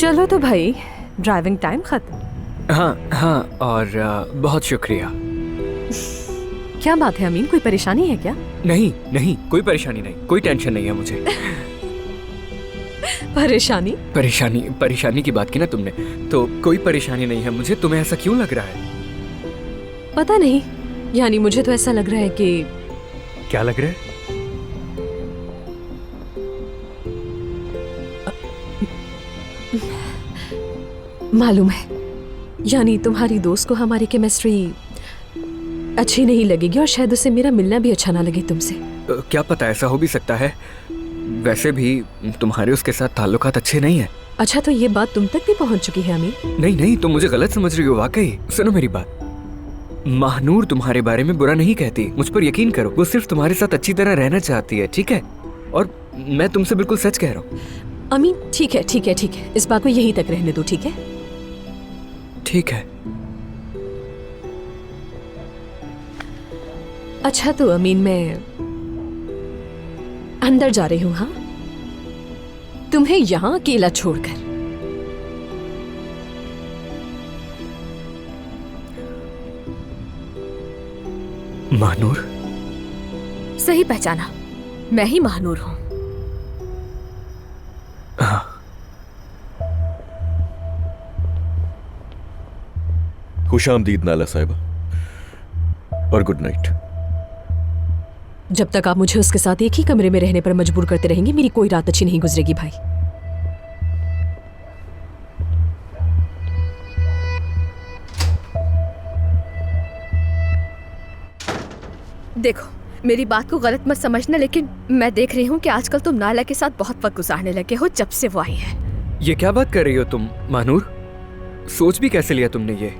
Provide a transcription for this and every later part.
चलो तो भाई, ड्राइविंग टाइम खत्म। हाँ हाँ, और बहुत शुक्रिया। क्या बात है अमीन, कोई परेशानी है क्या? नहीं नहीं, कोई परेशानी नहीं, कोई टेंशन नहीं है मुझे। परेशानी? परेशानी की बात की ना तुमने, तो कोई परेशानी नहीं है मुझे। तुम्हें ऐसा क्यों लग रहा है? पता नहीं, यानी मुझे तो ऐसा लग रहा है कि... क्या लग रहा है? मालूम है, यानी तुम्हारी दोस्त को हमारी केमिस्ट्री अच्छी नहीं लगेगी और शायद उसे मेरा मिलना भी अच्छा ना लगे तुमसे। क्या पता, ऐसा हो भी सकता है। वैसे भी तुम्हारे उसके साथ ताल्लुकात अच्छे नहीं है। अच्छा, तो ये बात तुम तक भी पहुंच चुकी है अमीन? नहीं नहीं, तुम मुझे गलत समझ रही हो। वाकई सुनो मेरी बात, महानूर तुम्हारे बारे में बुरा नहीं कहती, मुझ पर यकीन करो। वो सिर्फ तुम्हारे साथ अच्छी तरह रहना चाहती है, ठीक है? और मैं तुमसे बिल्कुल सच कह रहा हूँ। अमीन ठीक है ठीक है ठीक है, इस बात को यहीं तक रहने दो, ठीक है? ठीक है। अच्छा तो अमीन, मैं अंदर जा रही हूँ। हाँ, तुम्हें यहाँ अकेला छोड़कर। महानूर? सही पहचाना, मैं ही महानूर हूँ। हाँ। खुशामदीद नाला साहिबा, और गुड नाइट। जब तक आप मुझे उसके साथ एक ही कमरे में रहने पर मजबूर करते रहेंगे, मेरी कोई रात अच्छी नहीं गुजरेगी भाई। देखो, मेरी बात को गलत मत समझना, लेकिन मैं देख रही हूँ कि आजकल तुम नाला के साथ बहुत वक्त गुजारने लगे हो जब से वो आई है। ये क्या बात कर रही हो तुम महानूर? सोच भी कैसे लिया तुमने ये?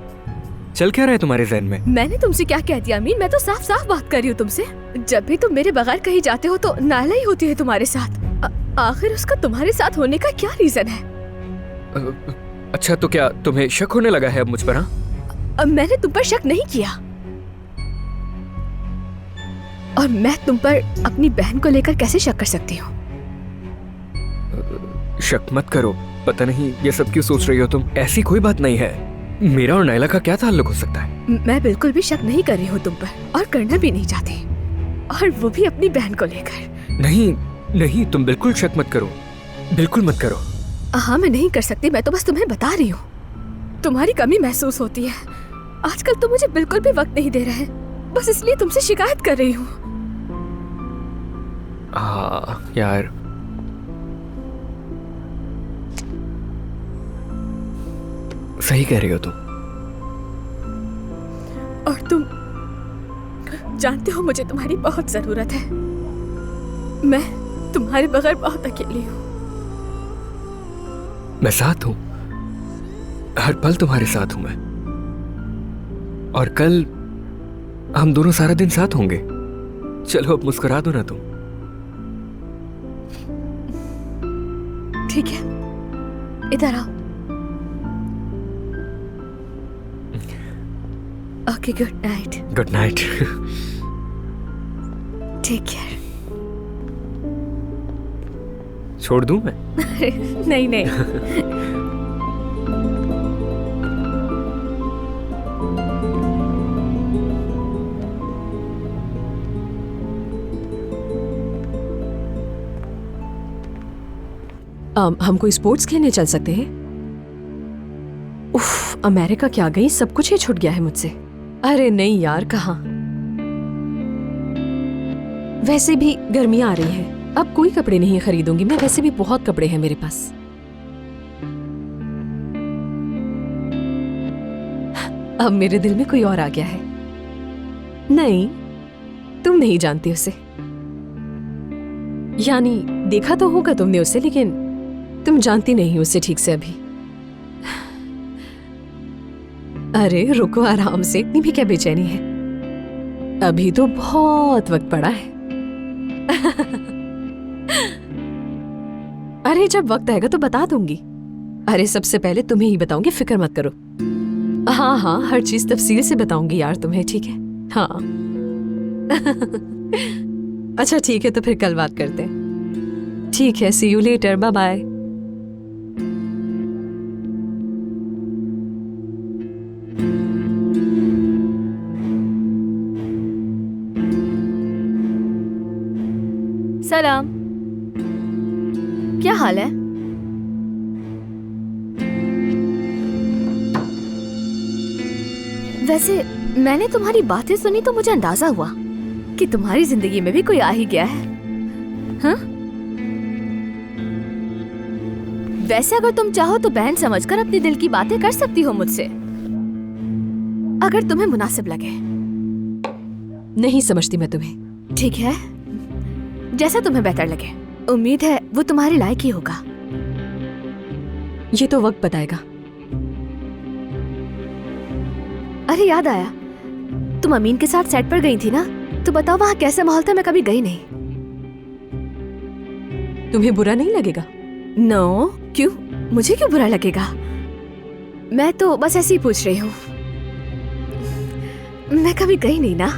चल क्या रहा है तुम्हारे ज़हन में? मैंने तुमसे क्या कह दिया अमीन? मैं तो साफ साफ बात कर रही हूँ तुमसे। जब भी तुम मेरे बगैर कहीं जाते हो तो नाला ही होती है तुम्हारे साथ। आखिर उसका तुम्हारे साथ होने का क्या रीजन है? अच्छा, तो क्या तुम्हें शक होने लगा है अब मुझ पर? हाँ, मैंने तुम पर शक नहीं किया, और मैं तुम पर अपनी बहन को लेकर कैसे शक कर सकती हूँ? शक मत करो। पता नहीं ये सब क्यों सोच रही हो तुम। ऐसी कोई बात नहीं है। मेरा और नायला का क्या ताल्लुक हो सकता है? मैं बिल्कुल भी शक नहीं कर रही हूँ तुम पर, और करना भी नहीं चाहती, और वो भी अपनी बहन को लेकर। नहीं नहीं, तुम बिल्कुल शक मत करो, बिल्कुल मत करो। हाँ, मैं नहीं कर सकती, मैं तो बस तुम्हें बता रही हूँ। तुम्हारी कमी महसूस होती है। आजकल तुम मुझे बिल्कुल भी वक्त नहीं दे रहे, बस इसलिए तुमसे शिकायत कर रही हूँ। हाँ यार, सही कह रही हो तुम। और तुम जानते हो मुझे तुम्हारी बहुत जरूरत है। मैं तुम्हारे बगैर बहुत अकेली हूँ। मैं साथ हूँ, हर पल तुम्हारे साथ हूँ मैं, और कल हम दोनों सारा दिन साथ होंगे। चलो अब मुस्कुरा दो ना तुम। ठीक है, इधर आओ। Okay, good night. Good night. Take care. छोड़ दूं मैं? नहीं नहीं। हम कोई स्पोर्ट्स खेलने चल सकते हैं? उफ, अमेरिका क्या गई, सब कुछ ही छूट गया है मुझसे। अरे नहीं यार, कहाँ। वैसे भी गर्मियाँ आ रही हैं, अब कोई कपड़े नहीं खरीदूंगी मैं। वैसे भी बहुत कपड़े हैं मेरे पास। अब मेरे दिल में कोई और आ गया है। नहीं, तुम नहीं जानती उसे। यानी देखा तो होगा तुमने उसे, लेकिन तुम जानती नहीं उसे ठीक से अभी। अरे रुको आराम से, इतनी भी क्या बेचैनी है? अभी तो बहुत वक्त पड़ा है। अरे जब वक्त आएगा तो बता दूंगी। अरे सबसे पहले तुम्हें ही बताऊंगी, फिक्र मत करो। हाँ हाँ, हर चीज तफसील से बताऊंगी यार तुम्हें, ठीक है? हाँ। अच्छा ठीक है, तो फिर कल बात करते हैं। ठीक है, सी यू लेटर, बाय बाय। सलाम। क्या हाल है? वैसे मैंने तुम्हारी बातें सुनी तो मुझे अंदाजा हुआ कि तुम्हारी जिंदगी में भी कोई आ ही गया है। हाँ? वैसे अगर तुम चाहो तो बहन समझकर अपने दिल की बातें कर सकती हो मुझसे, अगर तुम्हें मुनासिब लगे। नहीं समझती मैं तुम्हें। ठीक है, जैसा तुम्हें बेहतर लगे। उम्मीद है वो तुम्हारे लायक ही होगा। ये तो वक्त बताएगा। अरे याद आया, तुम अमीन के साथ सेट पर गई थी ना, तो बताओ वहाँ कैसा माहौल था? मैं कभी गई नहीं। तुम्हें बुरा नहीं लगेगा? नो, क्यों? मुझे क्यों बुरा लगेगा? मैं तो बस ऐसे ही पूछ रही हूँ। मैं कभी गई नहीं ना।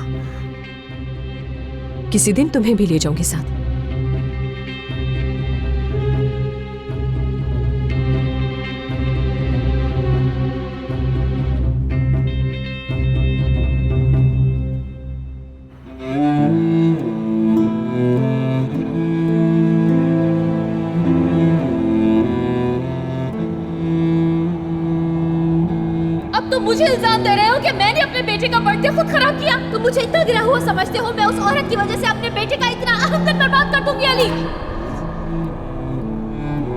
किसी दिन तुम्हें भी ले जाऊंगी साथ। अब तुम मुझे इल्जाम दे रहे हो कि मैंने अपने बेटे का बर्थडे खुद खराब किया। तुम मुझे इतना गिरा हुआ समझते हो? मैं उस औरत की वजह से अपने बेटे का इतना अहम दिन बर्बाद कर दूंगी अली।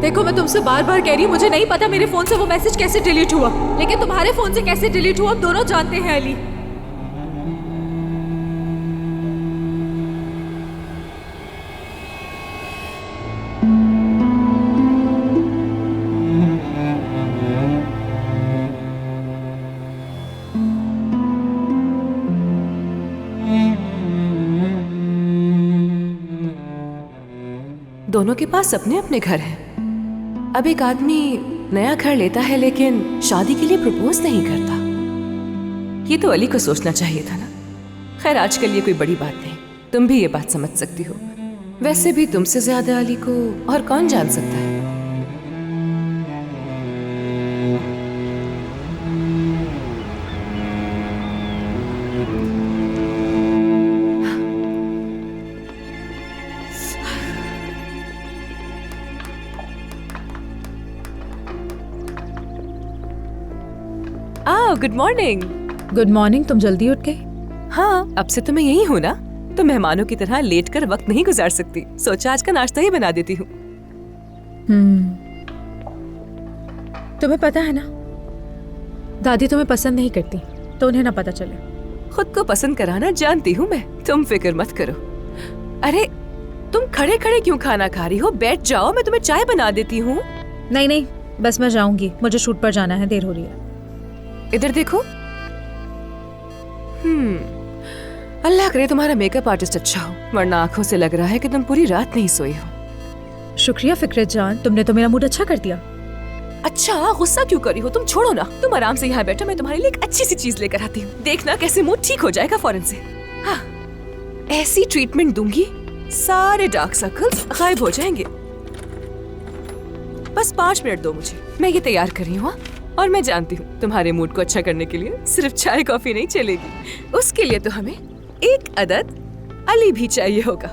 देखो, मैं तुमसे बार बार कह रही हूँ, मुझे नहीं पता मेरे फोन से वो मैसेज कैसे डिलीट हुआ, लेकिन तुम्हारे फोन से कैसे डिलीट हुआ हम दोनों जानते हैं अली। दोनों के पास अपने अपने घर हैं। अब एक आदमी नया घर लेता है लेकिन शादी के लिए प्रपोज नहीं करता। ये तो अली को सोचना चाहिए था ना। खैर, आजकल ये कोई बड़ी बात नहीं, तुम भी ये बात समझ सकती हो। वैसे भी तुमसे ज्यादा अली को और कौन जान सकता है। Good morning. Good morning. तुम जल्दी उठ गई? हाँ, अब से तो मैं यही हूँ ना, तो मेहमानों की तरह लेट कर वक्त नहीं गुजार सकती। सोचा आज का नाश्ता ही बना देती हूँ। तुम्हें पता है ना, दादी तुम्हें पसंद नहीं करती, तो उन्हें ना पता चले। खुद को पसंद कराना जानती हूँ मैं, तुम फिक्र मत करो। अरे तुम खड़े खड़े क्यों खाना खा रही हो? बैठ जाओ, मैं तुम्हें चाय बना देती हूँ। नहीं नहीं, बस मैं जाऊंगी, मुझे शूट पर जाना है, देर हो रही है। इधर देखो। अल्लाह करे तुम्हारा मेकअप आर्टिस्ट अच्छा हो, वरना आंखों से लग रहा है कि तुम पूरी रात नहीं सोई हो। शुक्रिया फिक्रत जान, तुमने तो मेरा मूड अच्छा कर दिया। अच्छा, गुस्सा क्यों करी हो? तुम छोड़ो ना, तुम आराम से यहाँ बैठो, मैं तुम्हारे लिए एक अच्छी सी चीज लेकर आती हूँ। देखना कैसे मूड ठीक हो जाएगा फौरन से। हाँ, ऐसी ट्रीटमेंट दूंगी सारे डार्क सर्कल्स गायब हो जाएंगे। बस 5 मिनट दो मुझे, मैं ये तैयार कर रही हूँ। और मैं जानती हूँ तुम्हारे मूड को अच्छा करने के लिए सिर्फ चाय कॉफी नहीं चलेगी, उसके लिए तो हमें एक अदद अली भी चाहिए होगा।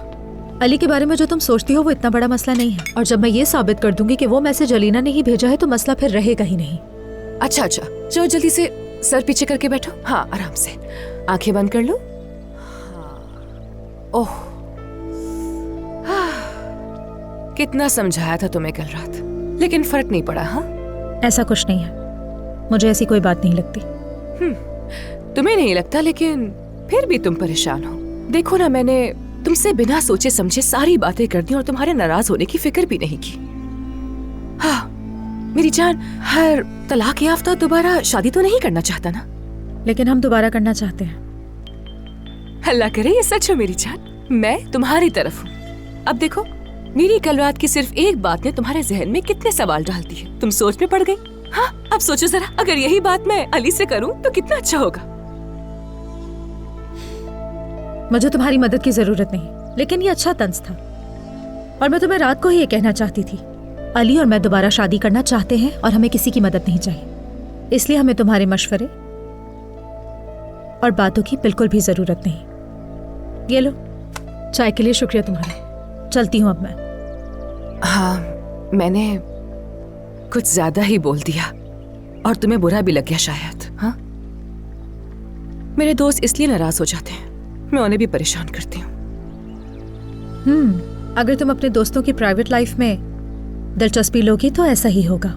अली के बारे में जो तुम सोचती हो वो इतना बड़ा मसला नहीं है, और जब मैं ये साबित कर दूंगी कि वो मैसेज अलीना ने ही भेजा है तो मसला फिर रहेगा ही नहीं। अच्छा, चलो जल्दी से सर पीछे करके बैठो। हाँ, आराम से आंखें बंद कर लो। ओह, कितना समझाया था तुम्हें कल रात, लेकिन फर्क नहीं पड़ा। हाँ, ऐसा कुछ नहीं है, मुझे ऐसी कोई बात नहीं लगती। तुम्हें नहीं लगता, लेकिन फिर भी तुम परेशान हो। देखो ना, मैंने तुमसे बिना सोचे समझे सारी बातें कर दी और तुम्हारे नाराज होने की फिक्र भी नहीं की। हाँ मेरी जान, हर तलाक याफ्ता दोबारा शादी तो नहीं करना चाहता ना? लेकिन हम दोबारा करना चाहते हैं। अल्लाह करे ये सच हो मेरी जान, मैं तुम्हारी तरफ हूँ। अब देखो, मेरी कल रात की सिर्फ एक बात ने तुम्हारे जहन में कितने सवाल डाल दिए, तुम सोच में पड़ गई। हाँ, अब सोचो जरा, अगर यही बात मैं अली से करूं तो कितना अच्छा होगा। मुझे तुम्हारी मदद की जरूरत नहीं, लेकिन ये अच्छा तंज था, और मैं तुम्हें रात को ही ये कहना चाहती थी। अली और मैं दोबारा शादी करना चाहते हैं और हमें किसी की मदद नहीं चाहिए, इसलिए हमें तुम्हारे मशवरे और बातों की बिल्कुल भी जरूरत नहीं। ये लो, चाय के लिए शुक्रिया तुम्हारा। चलती हूँ अब मैं। हाँ, मैंने कुछ ज्यादा ही बोल दिया और तुम्हें बुरा भी लग गया शायद। हाँ, मेरे दोस्त इसलिए नाराज हो जाते हैं, मैं उन्हें भी परेशान करती हूँ। अगर तुम अपने दोस्तों की प्राइवेट लाइफ में दिलचस्पी लोगी तो ऐसा ही होगा।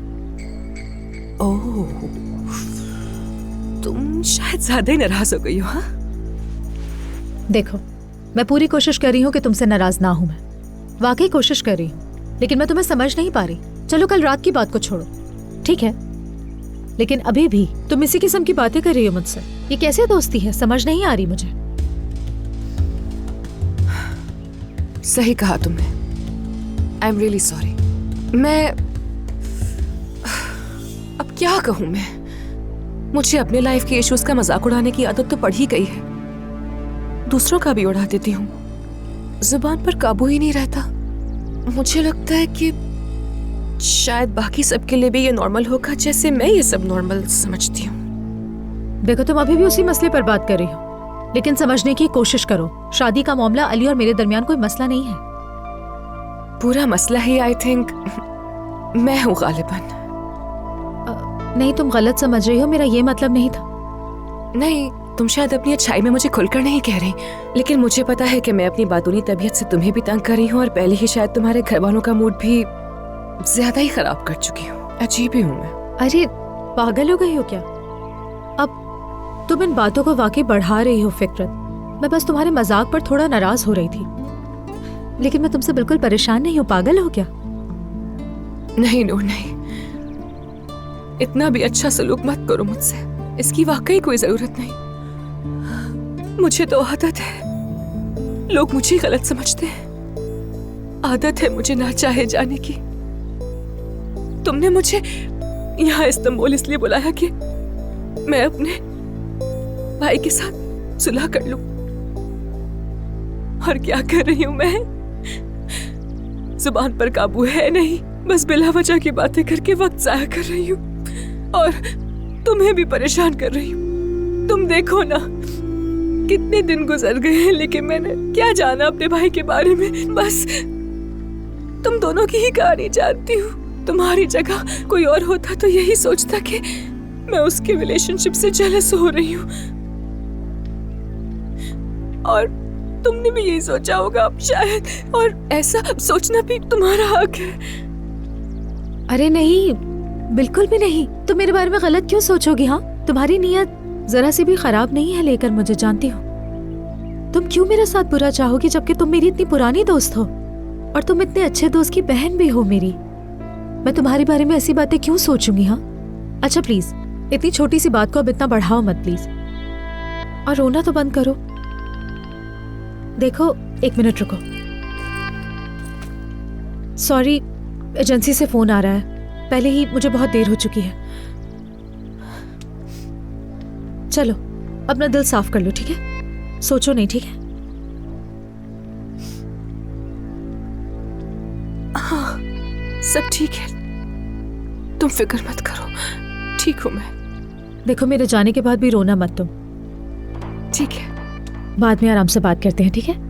ओह, तुम शायद ज्यादा ही नाराज हो गई हो। हाँ, देखो, मैं पूरी कोशिश कर रही हूँ कि तुमसे नाराज ना हूं। मैं वाकई कोशिश कर रही हूँ, लेकिन मैं तुम्हें समझ नहीं पा रही। चलो कल रात की बात को छोड़ो, ठीक है, लेकिन अभी भी तुम इसी किस्म की बातें कर रही हो मुझसे। ये कैसे दोस्ती है, समझ नहीं आ रही मुझे। सही कहा तुमने। I am really sorry. मैं अब क्या कहूं मैं, मुझे अपने लाइफ के इश्यूज का मजाक उड़ाने की आदत तो पड़ ही गई है, दूसरों का भी उड़ा देती हूँ, जुबान पर काबू ही नहीं रहता। मुझे लगता है कि शायद बाकी सबके लिए भी ये नॉर्मल होगा जैसे मैं ये सब नॉर्मल समझती हूँ। देखो, तुम अभी भी उसी मसले पर बात कर रही हो, लेकिन समझने की कोशिश करो। शादी का मामला अली और मेरे दरमियान कोई मसला नहीं है। पूरा मसला ही आई थिंक मैं हूँ गालिबन। नहीं, तुम गलत समझ रही हो, मेरा ये मतलब नहीं था। नहीं, तुम शायद अपनी अच्छाई में मुझे खुलकर नहीं कह रही, लेकिन मुझे पता है कि मैं अपनी बातूनी तबीयत से तुम्हें भी तंग कर रही हूँ और पहले ही शायद तुम्हारे घर वालों का मूड भी ज्यादा ही खराब कर चुकी हूँ। अजीब ही हूँ मैं। अरे पागल हो गई हो क्या? अब तुम इन बातों को वाकई बढ़ा रही हो फिक्रत। मैं बस तुम्हारे मजाक पर थोड़ा नाराज हो रही थी, लेकिन मैं तुमसे बिल्कुल परेशान नहीं हूँ। पागल हो क्या? नहीं नूर, नहीं, इतना भी अच्छा सलूक मत करो मुझसे, इसकी वाकई कोई जरूरत नहीं। मुझे तो आदत है, लोग मुझे गलत समझते हैं, आदत है मुझे ना चाहे जाने की। तुमने मुझे यहाँ इस्तांबुल इसलिए बुलाया कि मैं अपने भाई के साथ सुलह कर लूं, और क्या कर रही हूं मैं? जुबान पर काबू है नहीं, बस बिला वजह की बातें करके वक्त जाया कर रही हूँ और तुम्हें भी परेशान कर रही हूँ। तुम देखो ना, कितने दिन गुजर गए हैं, लेकिन मैंने क्या जाना अपने भाई के बारे में। बस तुम दोनों की ही कहानी जानती हूँ। तुम्हारी जगह कोई और होता तो यही सोचता कि मैं उसके रिलेशनशिप से जेलस हो रही हूँ, और तुमने भी यही सोचा होगा अब शायद, और ऐसा सोचना भी तुम्हारा हक है। अरे नहीं, बिल्कुल भी नहीं। तुम मेरे बारे में गलत क्यों सोचोगी? हाँ, तुम्हारी नीयत जरा सी भी खराब नहीं है, लेकर मुझे जानती हो। तुम क्यों मेरे साथ बुरा चाहोगी जबकि तुम मेरी इतनी पुरानी दोस्त हो, और तुम इतने अच्छे दोस्त की बहन भी हो मेरी। मैं तुम्हारे बारे में ऐसी बातें क्यों सोचूंगी? हाँ, अच्छा प्लीज इतनी छोटी सी बात को अब इतना बढ़ाओ मत प्लीज, और रोना तो बंद करो। देखो, एक मिनट रुको। सॉरी, एजेंसी से फोन आ रहा है, पहले ही मुझे बहुत देर हो चुकी है। चलो अपना दिल साफ कर लो, ठीक है? सोचो नहीं, ठीक है? हाँ, सब ठीक है, तुम फिक्र मत करो, ठीक हूं मैं। देखो, मेरे जाने के बाद भी रोना मत तुम। ठीक है, बाद में आराम से बात करते हैं, ठीक है?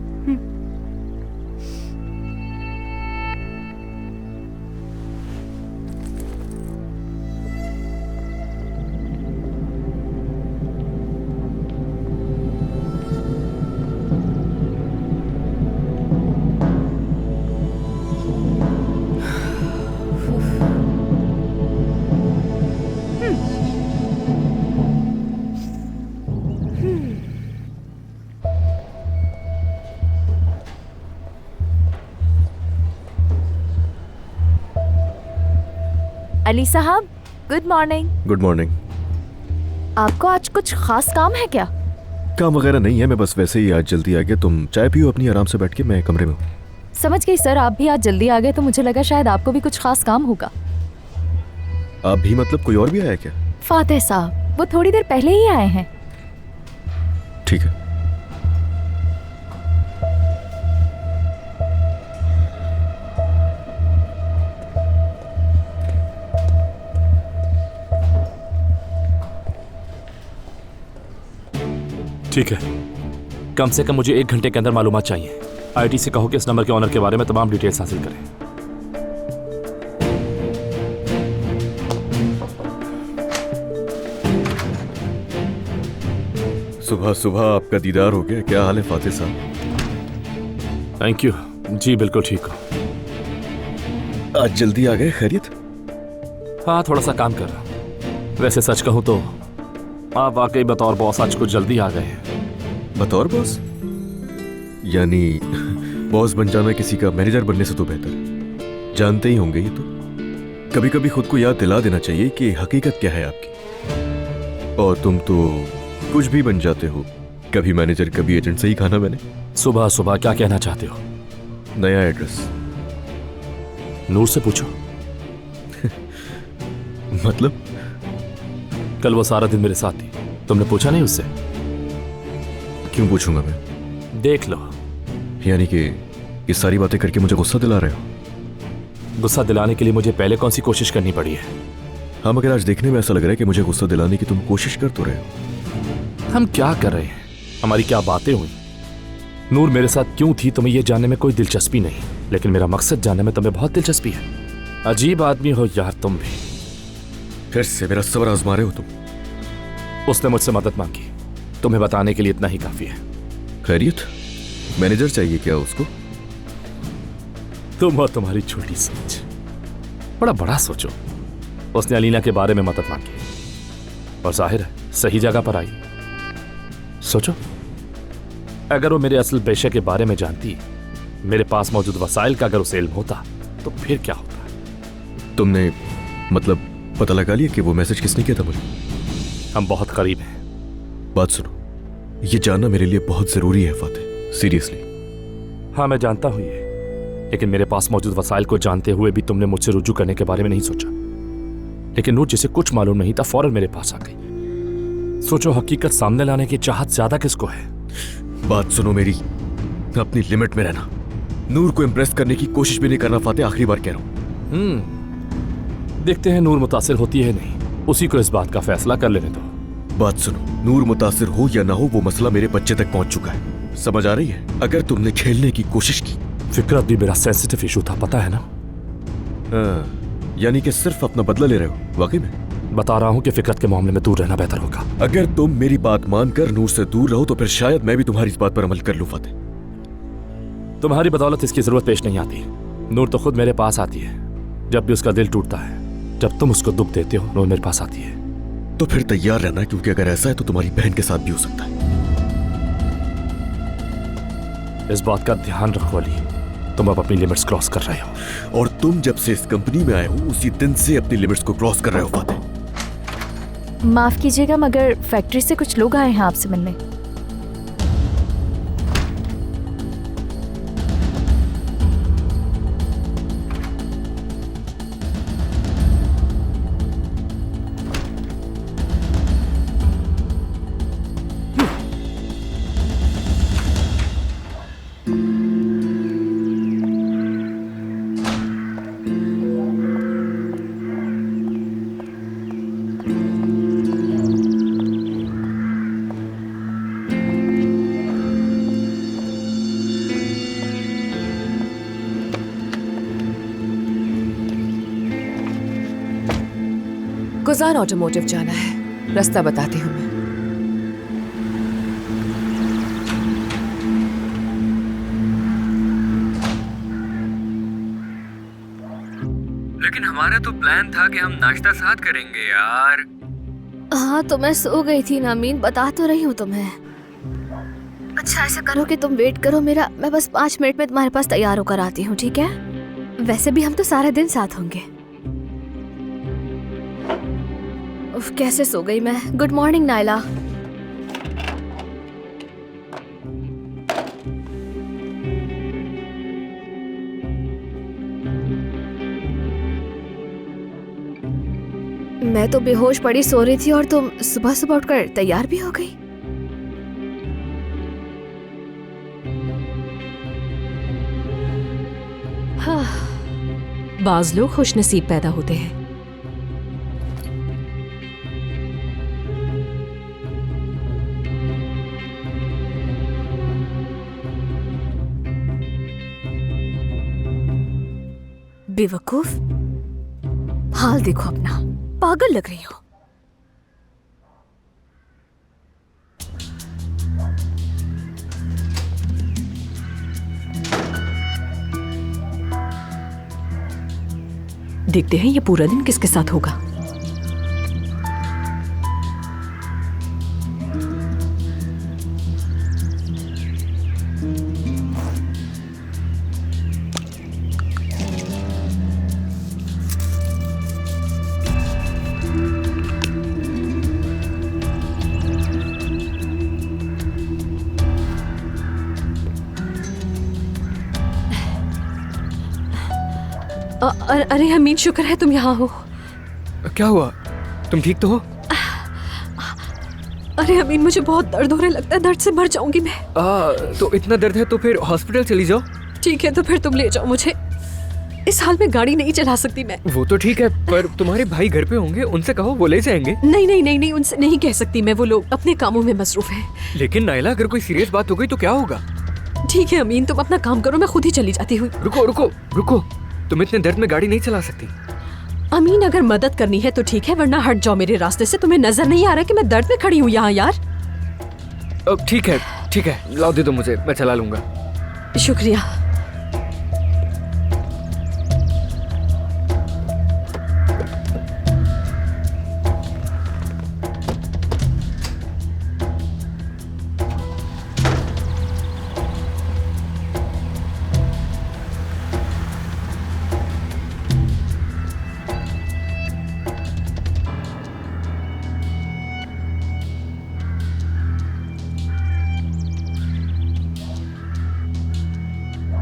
अली साहब, गुड मॉर्निंग। Good morning. आपको आज कुछ खास काम है क्या? काम वगैरह नहीं है, मैं बस वैसे ही आज जल्दी आ गया। तुम चाय पियो अपनी आराम से बैठ के, मैं कमरे में हूँ। समझ गई सर, आप भी आज जल्दी आ गए तो मुझे लगा शायद आपको भी कुछ खास काम होगा। आप भी मतलब कोई और भी आया क्या? फातिह साहब, वो थोड़ी देर पहले ही आए हैं। ठीक है। ठीक है, कम से कम मुझे 1 घंटे के अंदर मालूमात चाहिए। आईटी से कहो कि इस नंबर के ऑनर के बारे में तमाम डिटेल्स हासिल करें। सुबह सुबह आपका दीदार हो गया। क्या हाल है फातिह साहब? Thank you. जी बिल्कुल ठीक हो। आज जल्दी आ गए, खैरियत? हाँ, थोड़ा सा काम कर रहा हूं। वैसे सच कहूं तो आप वाकई बतौर बॉस आज कुछ जल्दी आ गए हैं। बतौर बॉस? यानी बॉस बन जाना किसी का मैनेजर बनने से तो बेहतर। जानते ही होंगे ये तो। कभी कभी खुद को याद दिला देना चाहिए कि हकीकत क्या है आपकी। और तुम तो कुछ भी बन जाते हो, कभी मैनेजर कभी एजेंट। सही कहा ना मैंने? सुबह सुबह क्या कहना चाहते हो? नया एड्रेस। नूर से पूछो। मतलब? कल वो सारा दिन मेरे साथ थी, तुमने पूछा नहीं उससे? क्यों पूछूंगा मैं? देख लो। यानी कि ये सारी बातें करके मुझे गुस्सा दिला रहे हो? गुस्सा दिलाने के लिए मुझे पहले कौन सी कोशिश करनी पड़ी है? हाँ, मगर आज देखने में ऐसा लग रहा है कि मुझे गुस्सा दिलाने की तुम कोशिश कर तो रहे हो। हम क्या कर रहे हैं, हमारी क्या बातें हुई? नूर मेरे साथ क्यों थी तुम्हें यह जानने में कोई दिलचस्पी नहीं, लेकिन मेरा मकसद जानने में तुम्हें बहुत दिलचस्पी है। अजीब आदमी हो यार तुम भी। फिर से मेरा सबर आजमा रहे हो तुम। उसने मुझसे मदद मांगी, तुम्हें बताने के लिए इतना ही काफी है। खैरियत? मैनेजर चाहिए क्या उसको? तुम और तुम्हारी छोटी सोच। बड़ा बड़ा सोचो। उसने अलीना के बारे में मदद मांगी और जाहिर है सही जगह पर आई। सोचो, अगर वो मेरे असल पेशे के बारे में जानती, मेरे पास मौजूद वसाइल का अगर उसे इल्म होता, तो फिर क्या होता? तुमने मतलब पता लगा लिया कि वो मैसेज किसने किया था मुझे? हम बहुत करीब हैं। बात सुनो, ये जानना मेरे लिए बहुत जरूरी है फातिह, सीरियसली। हाँ मैं जानता हूं ये, लेकिन मेरे पास मौजूद वसाइल को जानते हुए भी तुमने मुझसे रुजू करने के बारे में नहीं सोचा। लेकिन नूर जिसे कुछ मालूम नहीं था फौरन मेरे पास आ गई। सोचो, हकीकत सामने लाने की चाहत ज्यादा किसको है? बात सुनो मेरी, अपनी लिमिट में रहना। नूर को इम्प्रेस करने की कोशिश भी नहीं करना फातिह, आखिरी बार कह रहा हूं। देखते हैं नूर मुतासिर होती है नहीं, उसी को इस बात का फैसला कर लेने दो। बात सुनो, नूर मुतासिर हो या ना हो, वो मसला मेरे बच्चे तक पहुंच चुका है। समझ आ रही है? अगर तुमने खेलने की कोशिश की। फिक्रत भी मेरा सेंसिटिव इशू था, पता है ना? हाँ, यानी कि सिर्फ अपना बदला ले रहे हो? वाकई में बता रहा हूं कि फिक्रत के मामले में दूर रहना बेहतर होगा। अगर तुम मेरी बात मानकर नूर से दूर रहो तो फिर शायद मैं भी तुम्हारी इस बात पर अमल कर लूं फातिह। तुम्हारी बदौलत इसकी जरूरत पेश नहीं आती। नूर तो खुद मेरे पास आती है जब भी उसका दिल टूटता है। जब तुम उसको दुख देते हो, नूर मेरे पास आती है। तो फिर तैयार रहना, क्योंकि अगर ऐसा है तो तुम्हारी बहन के साथ भी हो सकता है। इस बात का ध्यान रखो अली, तुम अब अपनी लिमिट्स क्रॉस कर रहे हो। और तुम जब से इस कंपनी में आए हो उसी दिन से अपनी लिमिट्स को क्रॉस कर रहे हो फातिह। माफ कीजिएगा मगर फैक्ट्री से कुछ लोग आए हैं आपसे मिलने। गुजार ऑटोमोटिव जाना है, रास्ता बताती हूँ मैं। लेकिन हमारा तो प्लान था कि हम नाश्ता साथ करेंगे यार। हाँ तो मैं सो गई थी नामीन, बता तो रही हूँ तुम्हें। अच्छा ऐसा करो कि तुम वेट करो मेरा, मैं बस 5 मिनट में तुम्हारे पास तैयार होकर आती हूँ, ठीक है? वैसे भी हम तो सारा दिन साथ होंगे। उफ, कैसे सो गई मैं। Good morning Naila. मैं तो बेहोश पड़ी सो रही थी और तुम सुबह सुबह उठकर तैयार भी हो गई। हाँ, बाज लोग खुशनसीब पैदा होते हैं। बेवकूफ, हाल देखो अपना, पागल लग रही हो। देखते हैं ये पूरा दिन किसके साथ होगा। अरे अमीन, शुक्र है तुम यहाँ हो। क्या हुआ? तुम ठीक तो हो? अरे अमीन, मुझे बहुत दर्द होने लगता है, दर्द से मर जाऊंगी मैं। तो इतना दर्द है तो फिर हॉस्पिटल चली जाओ। ठीक है, तो फिर तुम ले जाओ मुझे। इस हाल में गाड़ी नहीं चला सकती मैं। वो तो ठीक है, पर तुम्हारे भाई घर पे होंगे, उनसे कहो वो ले जाएंगे। नहीं नहीं नहीं नहीं, उनसे नहीं कह सकती मैं, वो लोग अपने कामों में मसरूफ हैं। लेकिन नायला, अगर कोई सीरियस बात हो गई तो क्या होगा? ठीक है अमीन, तुम अपना काम करो, मैं खुद ही चली जाती हूँ। रुको रुको रुको, तुम इतने दर्द में गाड़ी नहीं चला सकती। अमीन, अगर मदद करनी है तो ठीक है, वरना हट जाओ मेरे रास्ते से। तुम्हें नजर नहीं आ रहा कि मैं दर्द में खड़ी हूँ यहाँ यार? ठीक है, लाओ दे दो मुझे, मैं चला लूंगा। शुक्रिया।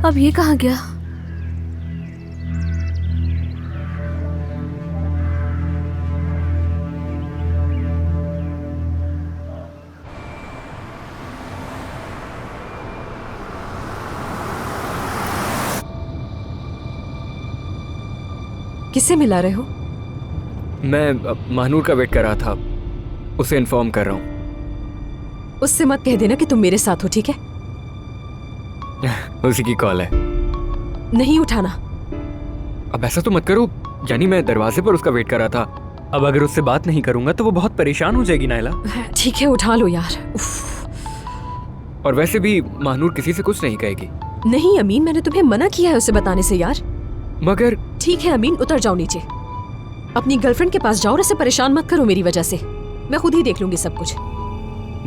अब ये कहाँ गया? किससे मिला रहे हो? मैं महानूर का वेट कर रहा था, उसे इन्फॉर्म कर रहा हूँ। उससे मत कह देना कि तुम मेरे साथ हो, ठीक है? उसी की कॉल है। नहीं उठाना। अब ऐसा तो मत करो, यानी मैं दरवाजे पर उसका वेट कर रहा था। अब अगर उससे बात नहीं करूंगा तो वो बहुत परेशान हो जाएगी नायला। ठीक है, उठा लो यार। और वैसे भी महानूर किसी से कुछ नहीं कहेगी। नहीं अमीन, मैंने तुम्हें मना किया है उसे बताने से यार। मगर ठीक है अमीन, उतर जाओ नीचे, अपनी गर्लफ्रेंड के पास जाओ और उसे परेशान मत करो मेरी वजह से। मैं खुद ही देख लूंगी सब कुछ।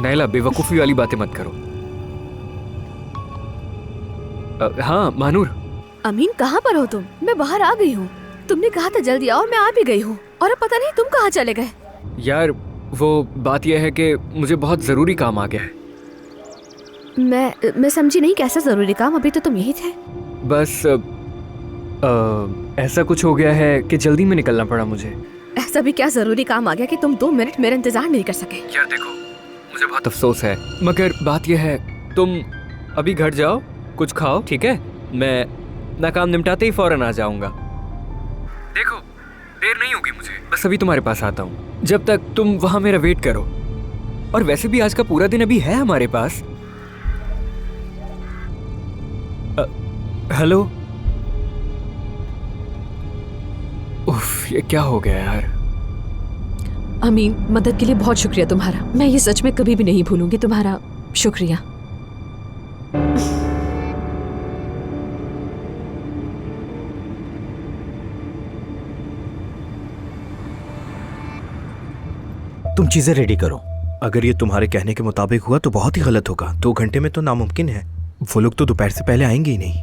नायला, बेवकूफी वाली बातें मत करो। हाँ महानूर। अमीन, कहाँ पर हो तुम? मैं बाहर आ गई हूँ। तुमने कहा था जल्दी आओ, मैं आ भी गई हूँ। और अब पता नहीं तुम कहाँ चले गए। यार वो बात यह है कि मुझे बहुत जरूरी काम आ गया है। मैं समझी नहीं, कैसा जरूरी काम? अभी तो तुम यही थे। बस ऐसा कुछ हो गया है कि जल्दी में निकलना पड़ा मुझे। ऐसा भी क्या जरूरी काम आ गया कि तुम 2 मिनट मेरा इंतजार नहीं कर सके? यार देखो, मुझे बहुत अफसोस है, मगर बात यह है, तुम अभी घर जाओ, कुछ खाओ, ठीक है? मैं अपना काम निपटाते ही फौरन आ जाऊंगा। देखो, देर नहीं होगी मुझे, बस अभी तुम्हारे पास आता हूँ। जब तक तुम वहां मेरा वेट करो। और वैसे भी आज का पूरा दिन अभी है हमारे पास। हेलो। उफ, ये क्या हो गया यार? अमीन, मदद के लिए बहुत शुक्रिया तुम्हारा। मैं ये सच में कभी भी नहीं भूलूंगी तुम्हारा शुक्रिया। तुम चीजें रेडी करो। अगर ये तुम्हारे कहने के मुताबिक हुआ तो बहुत ही गलत होगा। 2 घंटे में तो नामुमकिन है। वो लोग तो दोपहर से पहले आएंगे ही नहीं।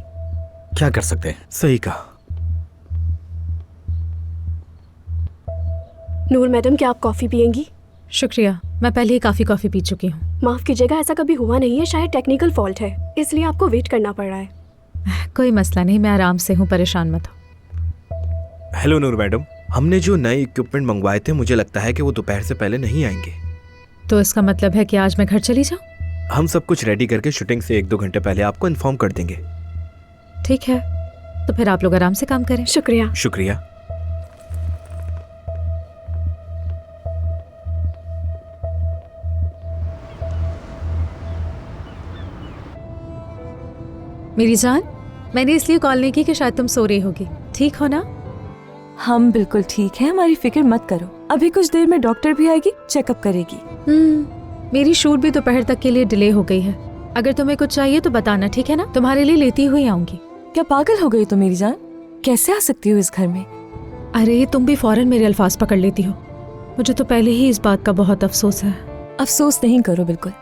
क्या कर सकते हैं? सही कहा। नूर मैडम, क्या आप कॉफ़ी पियेंगी? शुक्रिया, मैं पहले ही काफ़ी कॉफ़ी पी चुकी हूँ। माफ़ कीजिएगा, ऐसा कभी हुआ नहीं है, शायद टेक्निकल फॉल्ट है, इसलिए आपको वेट करना पड़ रहा है। कोई मसला नहीं, मैं आराम से हूँ, परेशान मत हो। हेलो नूर मैडम, हमने जो नए इक्विपमेंट मंगवाए थे, मुझे लगता है कि वो दोपहर से पहले नहीं आएंगे। तो इसका मतलब है कि आज मैं घर चली जाऊँ? हम सब कुछ रेडी करके शूटिंग से 1-2 घंटे पहले आपको इन्फॉर्म कर देंगे। ठीक है, तो फिर आप लोग आराम से काम करें। शुक्रिया। शुक्रिया। मेरी जान, मैंने इसलिए कॉल नहीं की कि शायद तुम सो रही होगी, ठीक हो ना? हम बिल्कुल ठीक हैं, हमारी फिक्र मत करो। अभी कुछ देर में डॉक्टर भी आएगी, चेकअप करेगी। मेरी शूट भी दोपहर तक के लिए डिले हो गई है। अगर तुम्हें कुछ चाहिए तो बताना, ठीक है ना? तुम्हारे लिए लेती हुई आऊंगी। क्या पागल हो गई तो मेरी जान? कैसे आ सकती हो इस घर में? अरे तुम भी फौरन मेरे अल्फाज पकड़ लेती हो। मुझे तो पहले ही इस बात का बहुत अफसोस है। अफसोस नहीं करो बिल्कुल।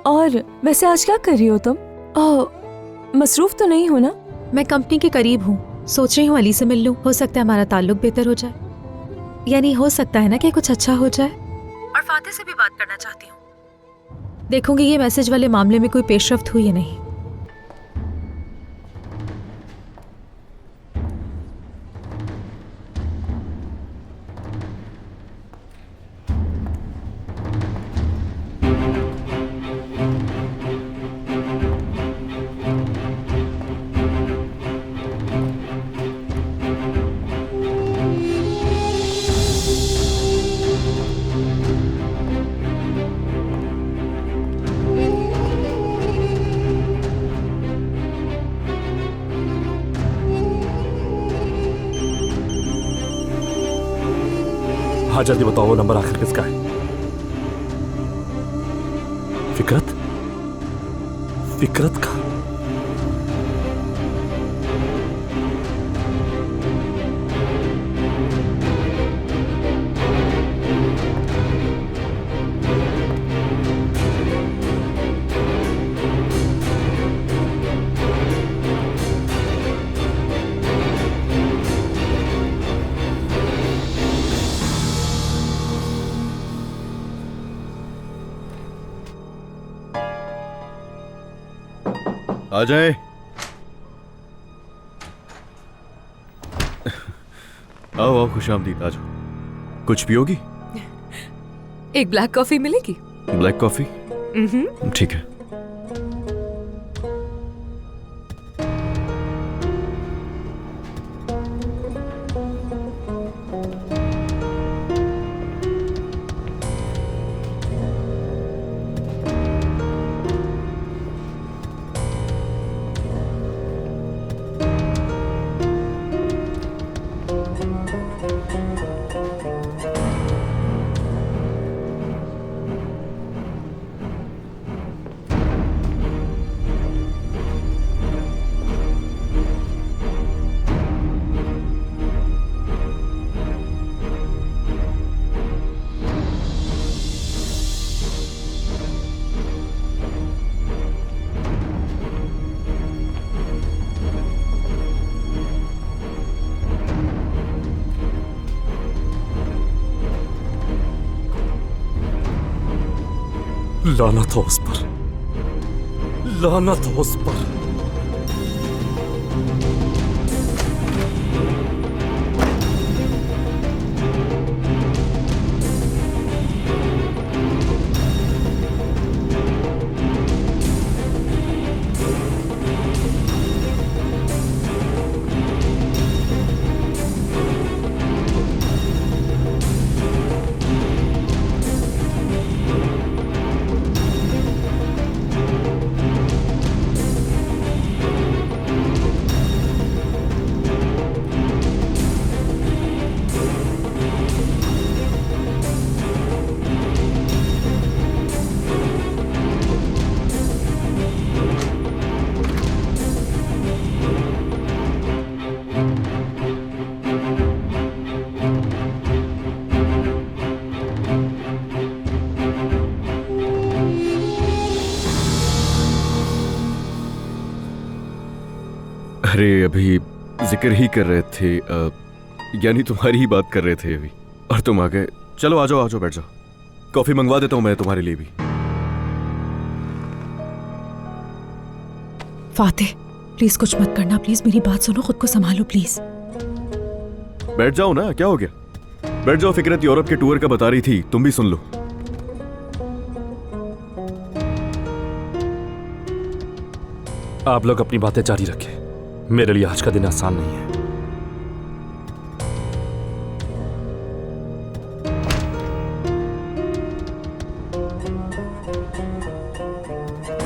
और वैसे आज क्या कर रही हो तुम? मसरूफ तो नहीं हो ना? मैं कंपनी के करीब हूँ, सोच रही हूँ अली से मिल लूँ। हो सकता है हमारा ताल्लुक बेहतर हो जाए, यानी हो सकता है ना कि कुछ अच्छा हो जाए। और फाते से भी बात करना चाहती हूँ। देखूंगी ये मैसेज वाले मामले में कोई पेशरफ्त हुई या नहीं। हाँ जल्दी बताओ, वो नंबर आखिर किसका है? फिकरत? फिकरत का? आ जाए। आओ आओ, खुशामदीद, आ जाओ। कुछ पियोगी? एक ब्लैक कॉफी मिलेगी? Black coffee? ठीक है। लानत हो उस पर, लानत हो उस पर। अरे अभी जिक्र ही कर रहे थे, यानी तुम्हारी ही बात कर रहे थे अभी, और तुम आ गए। चलो आ जाओ बैठ जाओ। कॉफी मंगवा देता हूं मैं तुम्हारे लिए भी। फातिह प्लीज कुछ मत करना, प्लीज मेरी बात सुनो, खुद को संभालो प्लीज। बैठ जाओ ना, क्या हो गया? बैठ जाओ। फिकरत यूरोप के टूर का बता रही थी, तुम भी सुन लो। आप लोग अपनी बातें जारी रखें, मेरे लिए आज का दिन आसान नहीं है।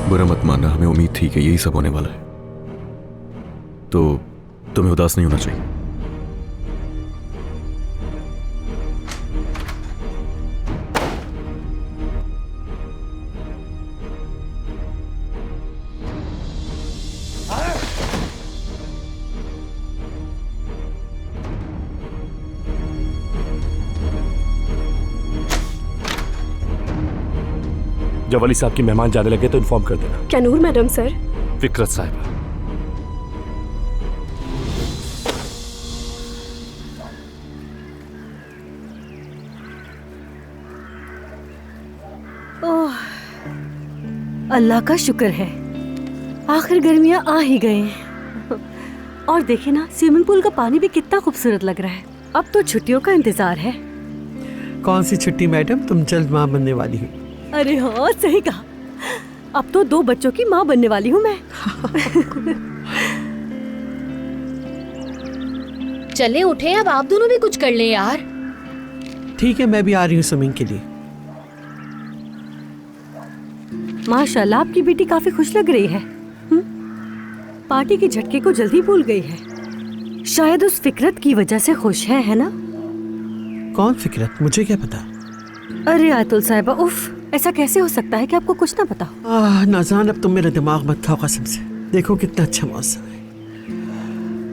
बुरा मत मानना, हमें उम्मीद थी कि यही सब होने वाला है, तो तुम्हें उदास नहीं होना चाहिए। जब अली साहब की मेहमान जाने लगे तो इन्फॉर्म कर देना। क्या नूर मैडम सर? फिक्रत साहिबा। ओह, अल्लाह का शुक्र है, आखिर गर्मियां आ ही गए हैं। और देखे ना, स्विमिंग पूल का पानी भी कितना खूबसूरत लग रहा है। अब तो छुट्टियों का इंतजार है। कौन सी छुट्टी मैडम? तुम जल्द माँ बनने वाली हो। अरे हाँ, सही कहा। अब तो 2 बच्चों की माँ बनने वाली हूँ मैं। चले उठे, अब आप दोनों भी कुछ कर ले यार। ठीक है, मैं भी आ रही हूँ स्विमिंग के लिए। माशाल्लाह, आपकी बेटी काफी खुश लग रही है। पार्टी के झटके को जल्दी भूल गई है। शायद उस फिक्रत की वजह से खुश है ना? कौन फिक्रत? मुझे क्या पता। अरे आयतुल साहिबा, उफ, ऐसा कैसे हो सकता है कि आपको कुछ ना पता हो? नाज़ान, अब तुम मेरा दिमाग मत खाओ कसम से। देखो कितना अच्छा मौसम है,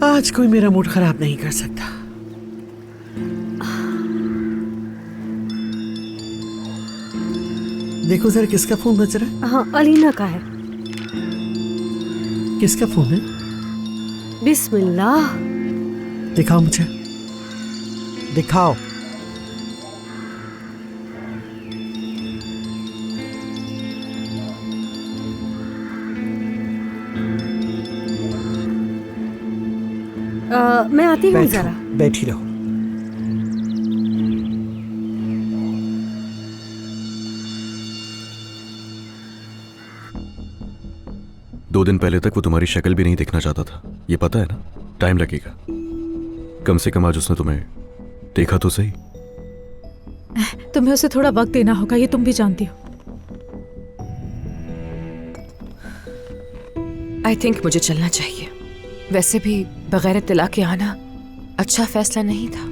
आज कोई मेरा मूड खराब नहीं कर सकता। देखो जरा, किसका फोन बज रहा है? हाँ, अलीना का है। किसका फोन है? बिस्मिल्लाह। दिखाओ मुझे, दिखाओ। मैं आती हूँ जरा। बैठी रहो। दो दिन पहले तक वो तुम्हारी शक्ल भी नहीं देखना चाहता था, ये पता है ना? टाइम लगेगा। कम से कम आज उसने तुम्हें देखा तो सही। तुम्हें उसे थोड़ा वक्त देना होगा, ये तुम भी जानती हो। आई थिंक मुझे चलना चाहिए। वैसे भी बगैर इत्तला के आना अच्छा फैसला नहीं था।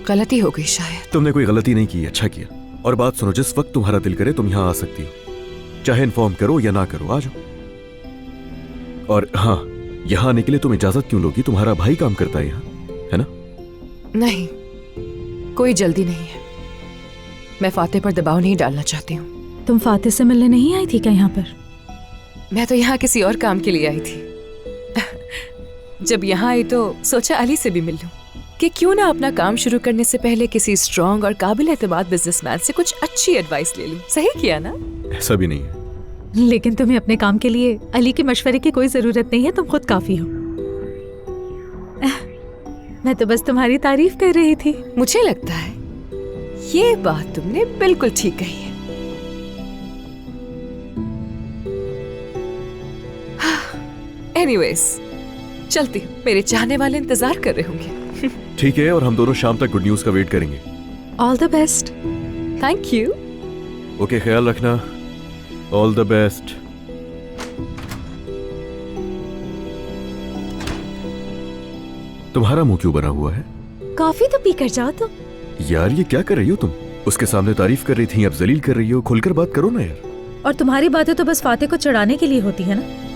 गलती हो गई शायद। तुमने कोई गलती नहीं की, अच्छा किया। और बात सुनो, जिस वक्त तुम्हारा दिल करे तुम यहाँ आ सकती हो, चाहे इन्फॉर्म करो या ना करो, आ जाओ। और हाँ, यहाँ आने के लिए तुम इजाजत क्यों लोगी? तुम्हारा भाई काम करता है यहाँ, है ना? नहीं, कोई जल्दी नहीं है। मैं फाते पर दबाव नहीं डालना चाहती हूँ। तुम फाते से मिलने नहीं आई थी क्या यहाँ पर? मैं तो यहाँ किसी और काम के लिए आई थी। जब यहाँ आई तो सोचा अली से भी मिल लूं कि क्यों ना अपना काम शुरू करने से पहले किसी स्ट्रॉन्ग और काबिल एतमाद बिजनेसमैन से कुछ अच्छी एडवाइस ले लूं। सही किया ना? ऐसा भी नहीं है। लेकिन तुम्हें अपने काम के लिए अली के मशवरे की कोई जरूरत नहीं है, तुम खुद काफी हो। मैं तो बस तुम्हारी तारीफ कर रही थी। मुझे लगता है ये बात तुमने बिल्कुल ठीक कही है। एनीवेज, चलती हूँ, मेरे चाहने वाले इंतजार कर रहे होंगे। ठीक है, और हम दोनों शाम तक गुड न्यूज का वेट करेंगे। All the best. Thank you. Okay, ख्याल रखना। All the best. तुम्हारा मुंह क्यों बना हुआ है? कॉफी तो पी कर जाओ तुम। यार ये क्या कर रही हो तुम? उसके सामने तारीफ कर रही थी, अब जलील कर रही हो। खुलकर बात करो ना यार। और तुम्हारी बातें तो बस फाते को चढ़ाने के लिए होती है ना।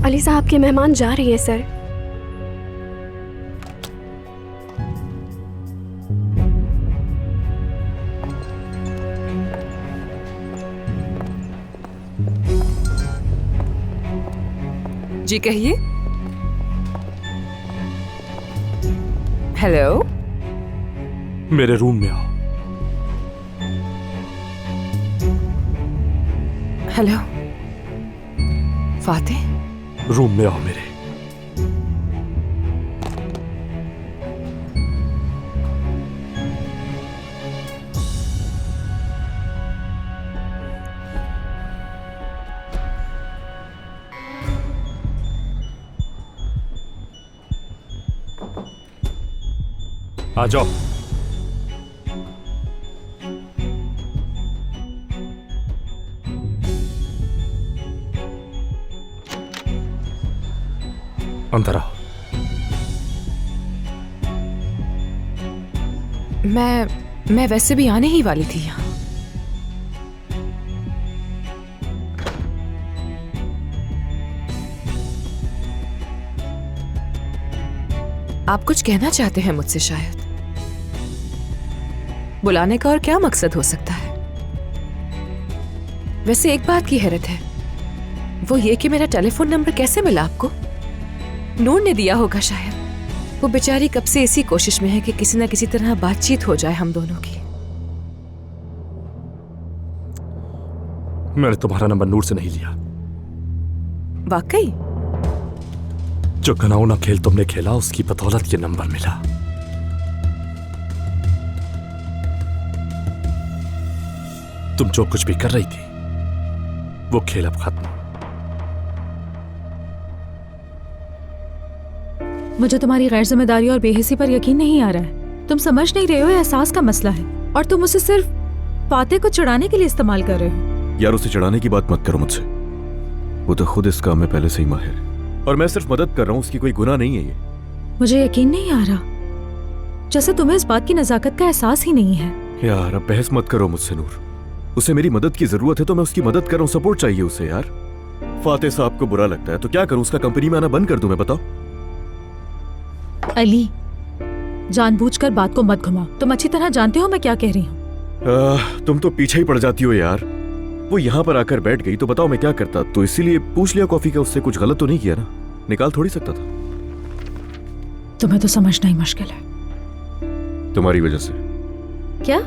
अली साहब के मेहमान जा रही है सर। जी कहिए। हेलो, मेरे रूम में आओ। हेलो फाते, रूम में आओ मेरे। आ जाओ। अंदर आओ। मैं वैसे भी आने ही वाली थी यहाँ। आप कुछ कहना चाहते हैं मुझसे शायद। बुलाने का और क्या मकसद हो सकता है? वैसे एक बात की हैरत है, वो ये कि मेरा टेलीफोन नंबर कैसे मिला आपको? नूर ने दिया होगा शायद। वो बेचारी कब से इसी कोशिश में है कि किसी न किसी तरह बातचीत हो जाए हम दोनों की। मैंने तुम्हारा नंबर नूर से नहीं लिया। वाकई? जो घिनौना खेल तुमने खेला उसकी बदौलत ये नंबर मिला। तुम जो कुछ भी कर रही थी वो खेल अब खत्म। मुझे तुम्हारी गैर जिम्मेदारी और बेहिसी पर यकीन नहीं आ रहा है। तुम समझ नहीं रहे हो, ये एहसास का मसला है और तुम उसे सिर्फ फातेह को चिढ़ाने के लिए इस्तेमाल कर रहे हो। यार उसे चिढ़ाने की बात मत करो मुझसे, वो तो खुद इस काम में पहले से ही माहिर है और मैं सिर्फ मदद कर रहा हूँ, उसकी कोई गुनाह नहीं है ये। मुझे यकीन नहीं आ रहा, जैसे तुम्हें इस बात की नजाकत का एहसास ही नहीं है। यार अब बहस मत करो मुझसे नूर, उसे मेरी मदद की जरूरत है तो मैं उसकी मदद कर रहा हूँ, सपोर्ट चाहिए उसे। यार फातेह साहब को बुरा लगता है तो क्या करूँ, उसका कंपनी में आना बंद कर दूं मैं? बताओ। अली, जानबूझकर बात को मत घुमाओ, तुम अच्छी तरह जानते हो मैं क्या कह रही हूँ। तुम तो पीछे ही पड़ जाती हो यार। वो यहाँ पर आकर बैठ गई तो बताओ मैं क्या करता? तो इसीलिए पूछ लिया कॉफी का, उससे कुछ गलत तो नहीं किया ना, निकाल थोड़ी सकता था। तुम्हें तो समझना ही मुश्किल है। तुम्हारी वजह से। क्या?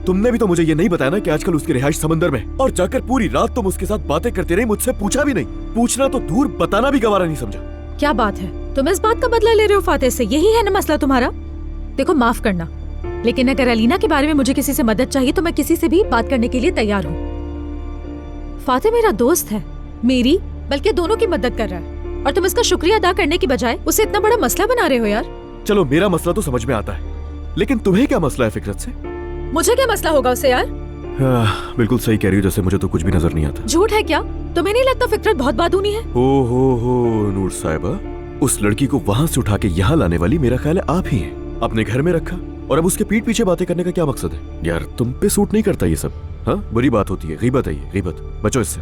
तुमने भी तो मुझे ये नहीं बताया ना कि आजकल उसकी रिहाइश समंदर में, और जाकर पूरी रात तुम उसके साथ बातें करते रहे, मुझसे पूछा भी नहीं। पूछना तो दूर, बताना भी गवारा नहीं समझा। क्या बात है, तुम इस बात का बदला ले रहे हो फातेह से? यही है ना मसला तुम्हारा? देखो माफ करना, लेकिन अगर अलीना के बारे में मुझे किसी से मदद चाहिए तो मैं किसी से भी बात करने के लिए तैयार हूँ। फातेह मेरा दोस्त है, मेरी बल्कि दोनों की मदद कर रहा है, और तुम इसका शुक्रिया अदा करने की बजाय उसे इतना बड़ा मसला बना रहे हो। यार चलो मेरा मसला तो समझ में आता है, लेकिन तुम्हें क्या मसला है फिकरत से? मुझे क्या मसला होगा उससे? यार बिल्कुल सही कह रही हो, जैसे मुझे तो कुछ भी नजर नहीं आता। झूठ है क्या? तुम्हें नहीं लगता फिकरत बहुत बादूनी है? हो नूर साहिबा, उस लड़की को वहाँ से उठा के यहाँ लाने वाली मेरा ख्याल है आप ही हैं। अपने घर में रखा और अब उसके पीठ पीछे बातें करने का क्या मकसद है? यार तुम पे सूट नहीं करता ये सब। हाँ, बुरी बात होती है, गीबत है ये, गीबत। बचो इससे।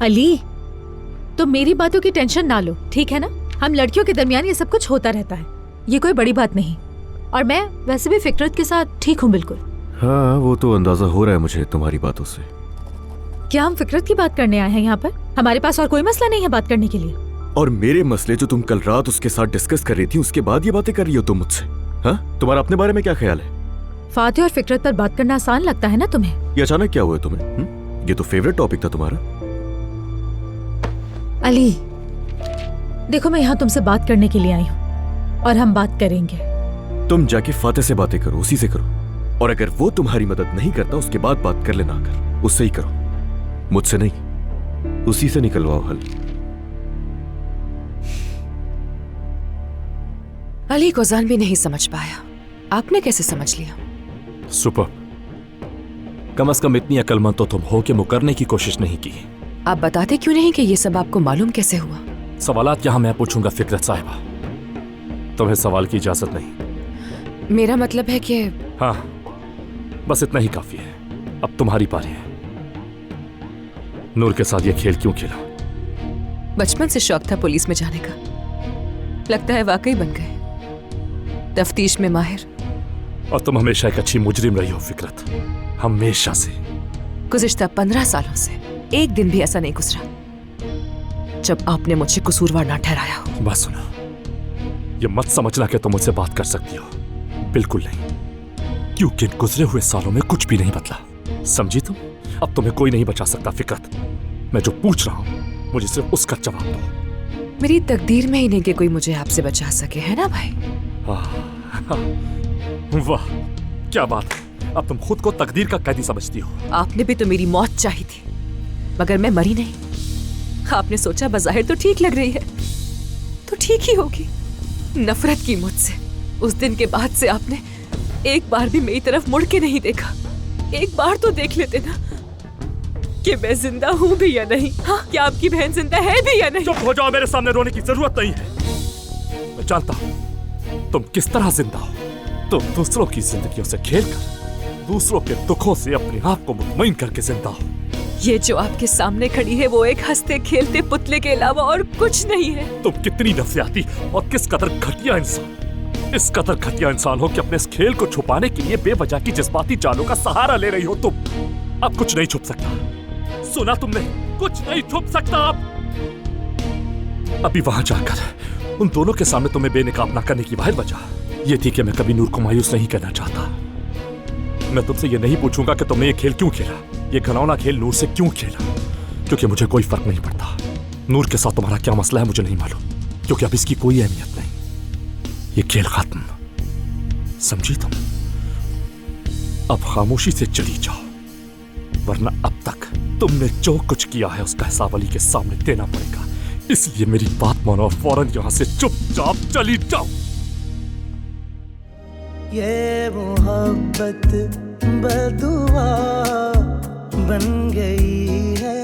अली, तुम मेरी बातों की टेंशन ना लो, ठीक है ना? हम लड़कियों के दरमियान ये सब कुछ होता रहता है, ये कोई बड़ी बात नहीं। और मैं वैसे भी फिकरत के साथ ठीक हूँ बिल्कुल। हाँ, वो तो अंदाजा हो रहा है मुझे तुम्हारी बातों से। क्या हम फिकरत की बात करने आए हैं यहाँ पर? हमारे पास और कोई मसला नहीं है बात करने के लिए। और मेरे मसले जो तुम कल रात उसके साथ डिस्कस कर रही थी, उसके बाद ये बातें कर रही हो तुम मुझसे? हाँ, तुम्हारा अपने बारे में क्या ख्याल है? फातेह और फिकरत पर बात करना आसान लगता है ना तुम्हें? ये अचानक क्या हुआ तुम्हें? ये तो फेवरेट टॉपिक था तुम्हारा। अली देखो, मैं यहाँ तुमसे बात करने के लिए आई हूँ और हम बात करेंगे। तुम जाके फातेह से बातें करो, उसी से करो, और अगर वो तुम्हारी मदद नहीं करता उसके बाद बात कर लेना, आकर उससे ही करो, मुझसे नहीं। उसी से निकलवाओ हल। अली गोजान भी नहीं समझ पाया, आपने कैसे समझ लिया? सुपर। कम से कम इतनी अक्लमंद तो तुम हो कि मुकरने की कोशिश नहीं की। आप बताते क्यों नहीं कि ये सब आपको मालूम कैसे हुआ? सवालात यहाँ मैं पूछूंगा फिकरत साहिबा, तुम्हें सवाल की इजाजत नहीं। मेरा मतलब है कि हाँ, बस इतना ही काफी है। अब तुम्हारी पारी है। नूर के साथ ये खेल क्यों खेला? बचपन से शौक था पुलिस में जाने का, लगता है वाकई बन गए। तफ्तीश में माहिर। और तुम हमेशा एक अच्छी मुजरिम रही हो फिकरत, हमेशा से। गुज़िश्ता 15 सालों से एक दिन भी ऐसा नहीं गुजरा जब आपने मुझे कसूरवार ना ठहराया हो। बस सुनो, ये मत समझना कि तुम मुझसे बात कर सकती हो, बिल्कुल नहीं, क्योंकि गुजरे हुए सालों में कुछ भी नहीं बदला, समझी तुम? अब तुम्हें कोई नहीं बचा सकता फिकरत। मैं जो पूछ रहा हूं मुझे सिर्फ उसका जवाब दो। मेरी तकदीर में ही नहीं कि कोई मुझे आपसे बचा सके, है ना भाई? वाह, क्या बात है। अब तुम खुद को तकदीर का कैदी समझती हो। आपने भी तो मेरी मौत चाही थी, मगर मैं मरी नहीं। आपने सोचा बज़ाहिर तो ठीक लग रही है, तो ठीक ही होगी। नफरत की मुझसे। उस दिन के बाद से आपने एक बार भी मेरी तरफ मुड़ के नहीं देखा। एक बार तो देख लेते ना कि मैं जिंदा हूँ भी या नहीं। हाँ, क्या आपकी बहन जिंदा है भी या नहीं? चुप हो जाओ, मेरे सामने रोने की जरूरत नहीं है। मैं जानता हूँ तुम किस तरह जिंदा हो। तुम दूसरों की जिंदगियों से खेलकर, दूसरों के दुखों से अपने आप को मुतमईन करके जिंदा हो। ये जो आपके सामने खड़ी है वो एक हंसते खेलते पुतले के अलावा और कुछ नहीं है। तुम कितनी नफसियाती और किस कदर घटिया इंसान। इस कदर घटिया इंसान हो कि अपने इस खेल को छुपाने के लिए बेवजह की जज्बाती चालों का सहारा ले रही हो तुम। अब कुछ नहीं छुप सकता, सुना तुमने, कुछ नहीं छुप सकता अब। अभी वहां जाकर उन दोनों के सामने तुम्हें बेनकाब ना करने की वाहिद वजह यह थी कि मैं कभी नूर को मायूस नहीं करना चाहता। मैं तुमसे यह नहीं पूछूंगा कि तुमने ये खेल क्यों खेला, ये घिनौना खेल नूर से क्यों खेला, क्योंकि मुझे कोई फर्क नहीं पड़ता। नूर के साथ तुम्हारा क्या मसला है मुझे नहीं मालूम, क्योंकि अब इसकी कोई अहमियत नहीं। ये खेल खत्म, समझी तुम? अब खामोशी से चली जाओ, वरना अब तक तुमने जो कुछ किया है उसका हिसाब अली के सामने देना पड़ेगा। इसलिए मेरी बात मानो और फौरन यहां से चुपचाप चली जाओ। ये मोहब्बत बदुआ बन गई है,